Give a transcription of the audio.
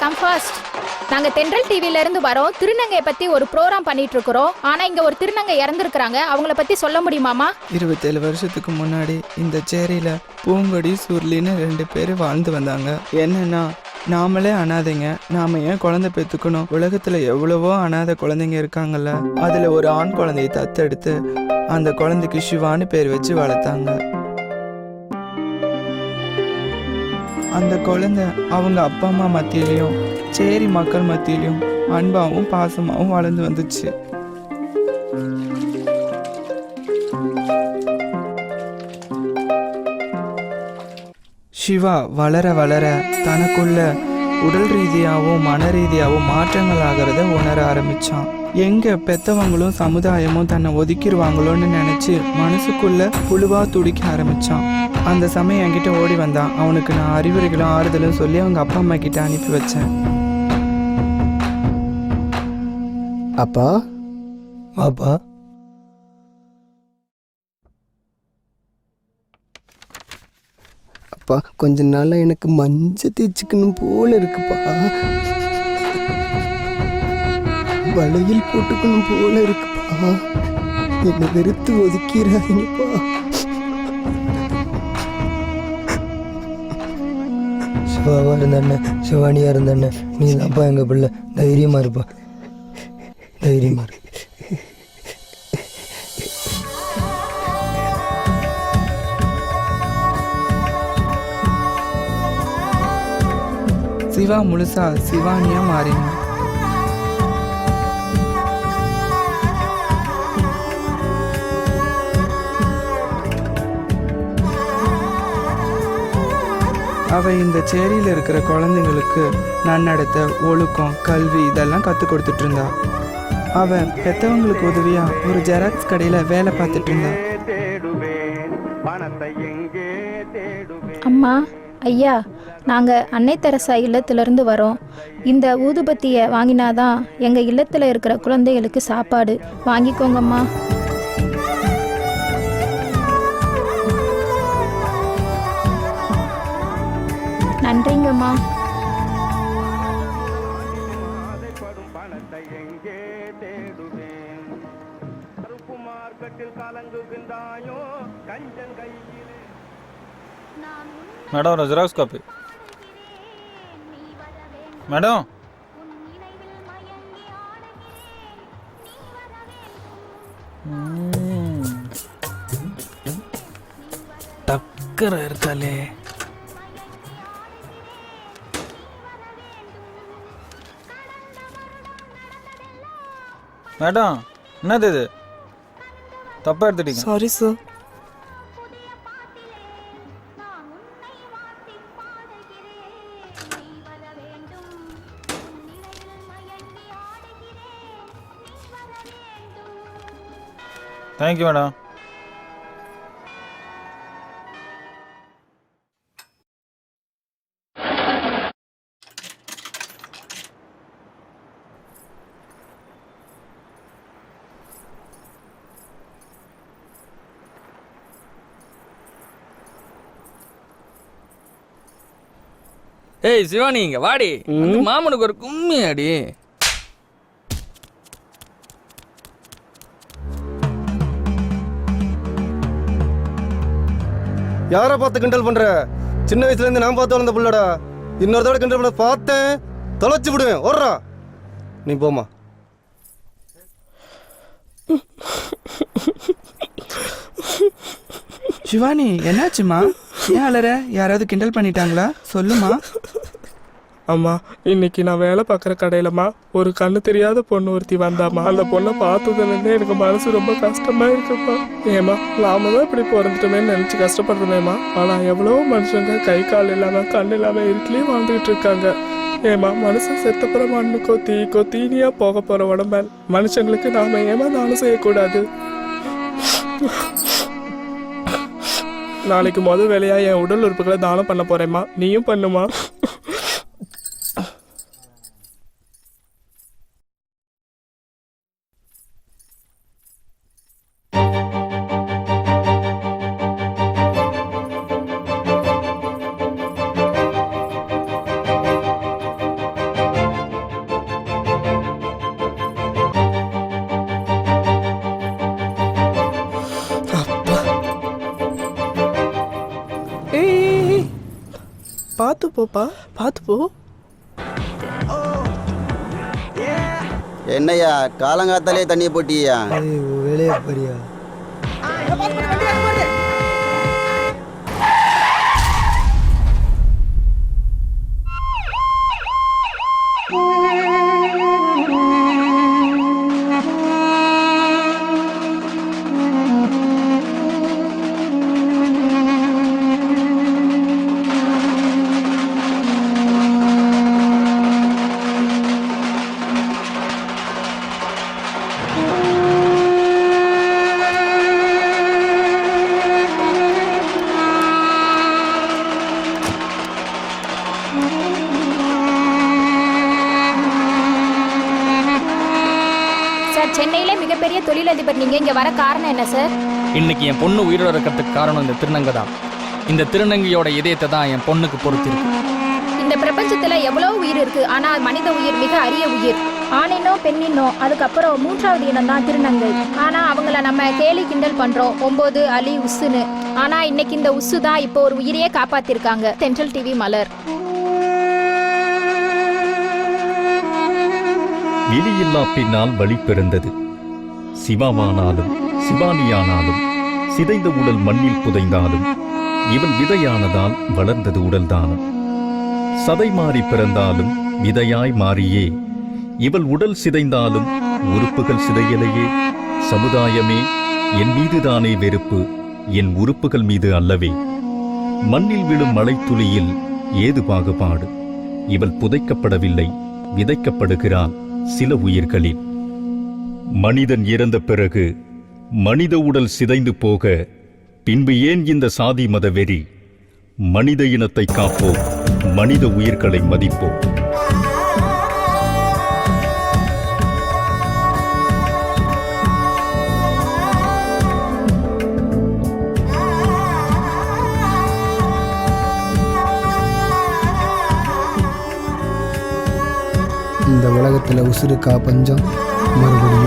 Come fast. நாங்க தென்றல் டிவில இருந்து வரோம். திருநங்கையை பத்தி ஒரு ப்ரோக்ராம் பண்ணிட்டு இருக்கிறோம். ஆனா இங்க ஒரு திருநங்கை இறந்துருக்காங்க. அவங்கள பத்தி சொல்ல முடியுமாமா? 27 வருஷத்துக்கு முன்னாடி இந்த சேரியில பூங்கொடி சுருளின்னு 2 பேர் வாழ்ந்து வந்தாங்க. என்னன்னா, நாமளே அனாதைங்க, நாம ஏன் குழந்தை பெற்றுக்கணும்? உலகத்துல எவ்வளவோ அனாதை குழந்தைங்க இருக்காங்கல்ல. அதுல ஒரு ஆண் குழந்தையை தத்தெடுத்து அந்த குழந்தைக்கு சிவான்னு பேர் வச்சு வளர்த்தாங்க. அந்த குழந்தை அவங்க அப்பா அம்மா மத்தியிலையும் சேரி மக்கள் மத்தியிலையும் அன்பாவும் பாசமாவும் வளர்ந்து வந்துச்சு. சிவா வளர வளர தனக்குள்ள உடல் ரீதியாகவும் மன ரீதியாகவும் மாற்றங்கள் ஆகிறத உணர ஆரம்பிச்சான். எங்க பெத்தவங்களும் சமுதாயமும் தன்னை ஒதுக்கிடுவாங்களோன்னு நினைச்சு மனசுக்குள்ள புழுவா துடிக்க ஆரம்பிச்சான். அந்த சமயம் என்கிட்ட ஓடி வந்தான். அவனுக்கு நான் அறிவுரைகளும் ஆறுதலும் சொல்லி அவங்க அப்பா அம்மா கிட்ட அனுப்பி வச்சேன். அப்பா அப்பா அப்பா, கொஞ்ச நாளா எனக்கு மஞ்சள் தேய்ச்சிக்கணும் போல இருக்குப்பா. வளையல் போட்டுக்கணும் போல இருக்குப்பா. என்னை வெறுத்து ஒதுக்கிறாங்கப்பா. சிவாவா இருந்தாண்ணே, சிவானியா இருந்தாண்ணே, நீ தான்ப்பா எங்க பிள்ளை. தைரியமா இருப்பா, தைரியமா இரு. சிவா முழுசா சிவானியா மாறினான். அவ இந்த சேரியில் இருக்கிற குழந்தைங்களுக்கு நன்னடத்தை, ஒழுக்கம், கல்வி இதெல்லாம் கற்றுக் கொடுத்துட்டு இருந்தா. அவன் பெற்றவங்களுக்கு உதவியா ஒரு ஜெராக்ஸ் கடையில் வேலை பார்த்துட்டு இருந்தா. அம்மா, ஐயா, நாங்கள் அன்னை தெரசா இல்லத்திலிருந்து வரோம். இந்த ஊதுபத்தியை வாங்கினாதான் எங்கள் இல்லத்தில் இருக்கிற குழந்தைகளுக்கு சாப்பாடு. வாங்கிக்கோங்கம்மா. நன்றிங்கம்மா. மேடம், ஒரு ஜெராக்ஸ் காப்பி. மேடம், டக்கரை இருக்காளே. மேடம், என்னது இது? தப்பா எடுத்துட்டீங்க. Sorry sir. Thank you madam. ஏய் சிவானி, இங்க வாடி. மாமனுக்கு ஒரு கும்மி அடி. யாரை பார்த்து கிண்டல் பண்ற? சின்ன வயசுல இருந்து நான் பார்த்து வளர்ந்த புள்ளடா. இன்னொரு தடவை கிண்டல் பண்ண பார்த்தேன், தொலைச்சு விடுவேன். ஓடுறா, நீ போமா. சிவானி, என்னாச்சுமா? ஏன் அலற? யாராவது கிண்டல் பண்ணிட்டாங்களா? சொல்லுமா. அம்மா, இன்னைக்கு நான் வேலை பார்க்குற கடையிலம்மா ஒரு கண்ணு தெரியாத பொண்ணு ஒருத்தி வந்தாம்மா. அந்த பொண்ணை பார்த்ததுலேருந்தே எனக்கு மனசு ரொம்ப கஷ்டமா இருக்குப்பா. ஏமா, நாம தான் இப்படி பிறந்துட்டோமேன்னு நினச்சி கஷ்டப்படுறோமேம்மா. ஆனால் எவ்வளவோ மனுஷங்க கை கால் இல்லாமல் கண் இல்லாமல் இருட்டிலையும் வாழ்ந்துகிட்டு இருக்காங்க. ஏமா, மனுஷன் செத்தப்புற மண்ணுக்கோ தீக்கோ தீனியா போக போகிற உடம்ப மனுஷங்களுக்கு நாம ஏமா தானம் செய்யக்கூடாது? நாளைக்கு முதல் வேலையா என் உடல் உறுப்புகளை தானம் பண்ண போறேம்மா. நீயும் பண்ணுமா? பார்த்து போப்பா, பார்த்து போ. என்னையா காலங்காத்தாலே தண்ணியை போட்டியா? வேலையா பாரியா? சார், சென்னையில மிகப்பெரிய தொழிலதிபர் நீங்க, இங்க வர காரணம் என்ன சார்? இன்னைக்கு என் பொண்ணு உயிரோட இருக்கிறதுக்கு காரணம் இந்த திருநங்கை தான். இந்த திருநங்கையோட இதயத்தை தான் என் பொண்ணுக்கு பொறுத்திருக்கு. இந்த பிரபஞ்சத்துல எவ்வளவு உயிர் இருக்கு, ஆனா மனித உயிர் மிக அரிய உயிர். ஆணினோ பெண்ணினோ, அதுக்கப்புறம் மூன்றாவது இனம் தான் திருநங்கை. ஆனா அவங்கள நம்ம கேலி கிண்டல் பண்றோம், 9 அலி உஸ்ஸுன்னு. ஆனா இன்னைக்கு இந்த உஸ்ஸு தான் இப்போ ஒரு உயிரையே காப்பாத்திருக்காங்க. சென்ட்ரல் டிவி மலர். விழியில்லா பின்னால் வழி பிறந்தது. சிவாவானாலும் சிவானியானாலும் சிதைந்த உடல் மண்ணில் புதைந்தாலும் இவன் விதையானதால் வளர்ந்தது உடல்தானும். சதை மாறி பிறந்தாலும் விதையாய் மாறியே இவள் உடல் சிதைந்தாலும் உறுப்புகள் சிதையலையே. சமுதாயமே, என் மீதுதானே வெறுப்பு, என் உறுப்புகள் மீது அல்லவே. மண்ணில் விழும் மழைத்துளியில் ஏது பாகுபாடு? இவள் புதைக்கப்படவில்லை, விதைக்கப்படுகிறாள் சில உயிர்களில். மனிதன் இறந்த பிறகு மனித உடல் சிதைந்து போக பின்பு ஏன் இந்த சாதி மத வெறி? மனித இனத்தை காப்போம், மனித உயிர்களை மதிப்போம். இந்த உலகத்தில் உசுருக்கா பஞ்சம், மறுபடியும்